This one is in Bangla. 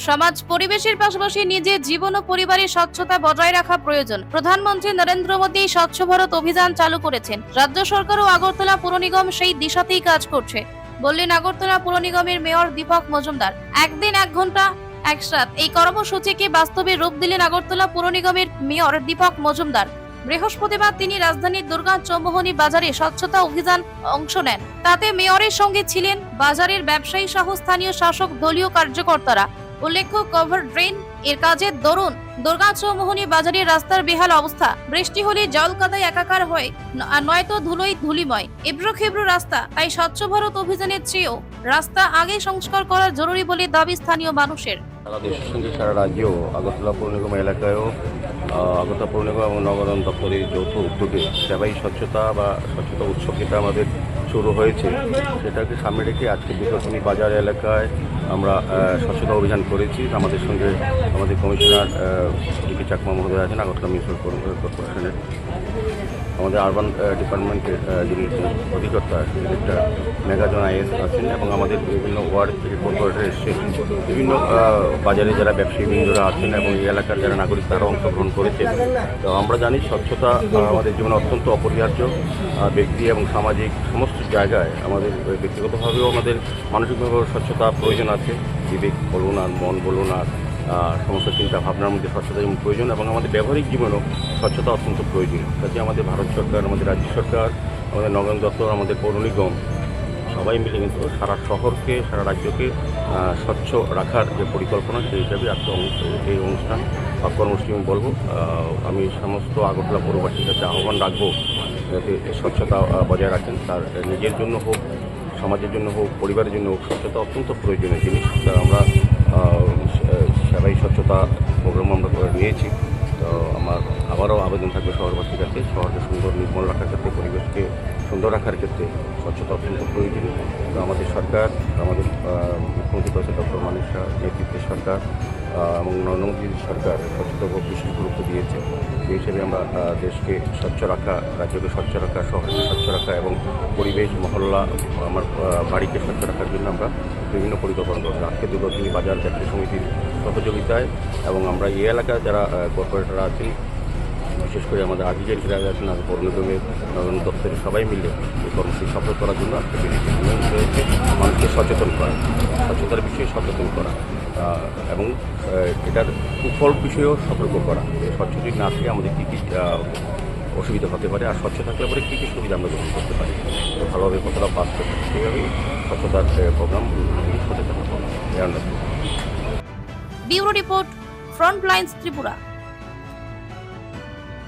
সমাজ পরিবেশের পাশাপাশি নিজের জীবন ও পরিবারের স্বচ্ছতা বজায় রাখা প্রয়োজন। প্রধানমন্ত্রী নরেন্দ্র মোদী স্বচ্ছ ভারত অভিযান চালু করেছেন। রাজ্য সরকার ও আগরতলা পুর নিগম সেই দিশাতেই কাজ করছে, বললেন আগরতলা পুর নিগমের মেয়র দীপক মজুমদার। একদিন 1 ঘন্টা 1 রাত এই কর্মসূচিকে বাস্তবে রূপ দিলেন আগরতলা পুর নিগমের মেয়র দীপক মজুমদার। বৃহস্পতিবার তিনি রাজধানীর দুর্গা চৌমুহনী বাজারে স্বচ্ছতা অভিযান অংশ নেন। তাতে মেয়রের সঙ্গে ছিলেন বাজারের ব্যবসায়ী সহ স্থানীয় শাসক দলীয় কার্যকর্তারা। উল্লেখ্য, কভার ড্রেন এর কাজের দরুন দুর্গা চৌমুহনী বাজারের রাস্তার বেহাল অবস্থা। বৃষ্টি হলে জল কাদায় একাকার হয়, নয়তো ধুলোয় ধুলিময় এবড়ো খেবড়ো রাস্তা। তাই স্বচ্ছ ভারত অভিযানের চেয়েও রাস্তা আগে সংস্কার করা জরুরি বলে দাবি স্থানীয় মানুষের। সারা দেশের সঙ্গে সারা রাজ্যেও আগরতলা পৌর নিগম এলাকায়ও আগরতলা পৌর নিগম এবং নগরায়ণ দপ্তরের যৌথ উদ্যোগে সেবাই স্বচ্ছতা বা স্বচ্ছতা উৎসব যেটা আমাদের শুরু হয়েছে, সেটাকে সামনে রেখে আজকে দুর্গাচৌমুহনী বাজার এলাকায় আমরা স্বচ্ছতা অভিযান করেছি। আমাদের সঙ্গে আমাদের কমিশনার ডিপি চাকমা মহোদয় আছেন, আগরতলা মিউনিসিপ্যাল কর্পোরেশনের আমাদের আরবান ডিপার্টমেন্টের যিনি অধিকর্তা ডিরেক্টর মেঘাজন আইএস আছেন, এবং আমাদের বিভিন্ন ওয়ার্ড থেকে কর্পোরেটর এসেছেন, বিভিন্ন বাজারে যারা ব্যবসায়ীবৃন্দরা আছেন এবং এই এলাকার যারা নাগরিক তারাও অংশগ্রহণ করেছেন। তো আমরা জানি স্বচ্ছতা আমাদের জীবনে অত্যন্ত অপরিহার্য। ব্যক্তি এবং সামাজিক সমস্ত জায়গায় আমাদের ব্যক্তিগতভাবেও আমাদের মানসিকভাবেও স্বচ্ছতা প্রয়োজন আছে। বিবেক বলুন আর মন বলুন আর সমস্ত চিন্তা ভাবনার মধ্যে স্বচ্ছতা যেমন প্রয়োজন, এবং আমাদের ব্যবহারিক জীবনেও স্বচ্ছতা অত্যন্ত প্রয়োজন। কাজে আমাদের ভারত সরকার, আমাদের রাজ্য সরকার, আমাদের নগরায়ণ দপ্তর, আমাদের পৌর নিগম সবাই মিলে কিন্তু সারা শহরকে, সারা রাজ্যকে স্বচ্ছ রাখার যে পরিকল্পনা, সেই হিসাবে আজকে এই অনুষ্ঠান কর্মসূচি আমি বলবো। আমি সমস্ত আগরতলা পৌরবাসীর কাছে আহ্বান রাখবো যাতে স্বচ্ছতা বজায় রাখেন। তার নিজের জন্য হোক, সমাজের জন্য হোক, পরিবারের জন্য হোক, স্বচ্ছতা অত্যন্ত প্রয়োজনীয় জিনিস। আমরা সেবাই স্বচ্ছতা প্রোগ্রাম আমরা করে নিয়েছি। তো আমার আবারও আবেদন থাকবে শহরবাসীর কাছে, শহরকে সুন্দর নির্মল রাখার ক্ষেত্রে, পরিবেশকে সুন্দর রাখার ক্ষেত্রে স্বচ্ছতা অত্যন্ত প্রয়োজনীয়। তো আমাদের সরকার, আমাদের মুখ্যমন্ত্রী প্রফেসর ডক্টর মানিক শাহ নেতৃত্বের সরকার এবং নরেন্দ্র মোদী সরকার স্বচ্ছতা উপর বিশেষ গুরুত্ব দিয়েছে। সেই হিসেবে আমরা দেশকে স্বচ্ছ রাখা, রাজ্যকে স্বচ্ছ রাখা, শহরকে স্বচ্ছ রাখা এবং পরিবেশ, মহল্লা, আমার বাড়িকে স্বচ্ছ রাখার জন্য আমরা বিভিন্ন পরিকল্পনা করছি। আজকে দুর্গাচৌমুহনী বাজার ব্যবসায়ী সমিতির সহযোগিতায় এবং আমরা এই এলাকায় যারা কর্পোরেটররা আছেন, বিশেষ করে আমাদের আধিকারিকরা আছেন, আর পৌর নিগমের নগরায়ণ দপ্তরের সবাই মিলে এই কর্মসূচি সফল করার জন্য আজকে রয়েছে মানুষকে সচেতন করা, স্বচ্ছতার বিষয়ে সচেতন করা এবং এটার সুফল বিষয়েও সতর্ক করা। স্বচ্ছতা না থেকে আমাদের কী কী অসুবিধা হতে পারে, আর স্বচ্ছ থাকলে পরে কী কী সুবিধা আমরা গ্রহণ করতে পারি, ভালোভাবে কতটা পাস করতে পারি, সেইভাবেই স্বচ্ছতার প্রোগ্রাম সচেতন হওয়া। Bureau report, Frontlines Tripura.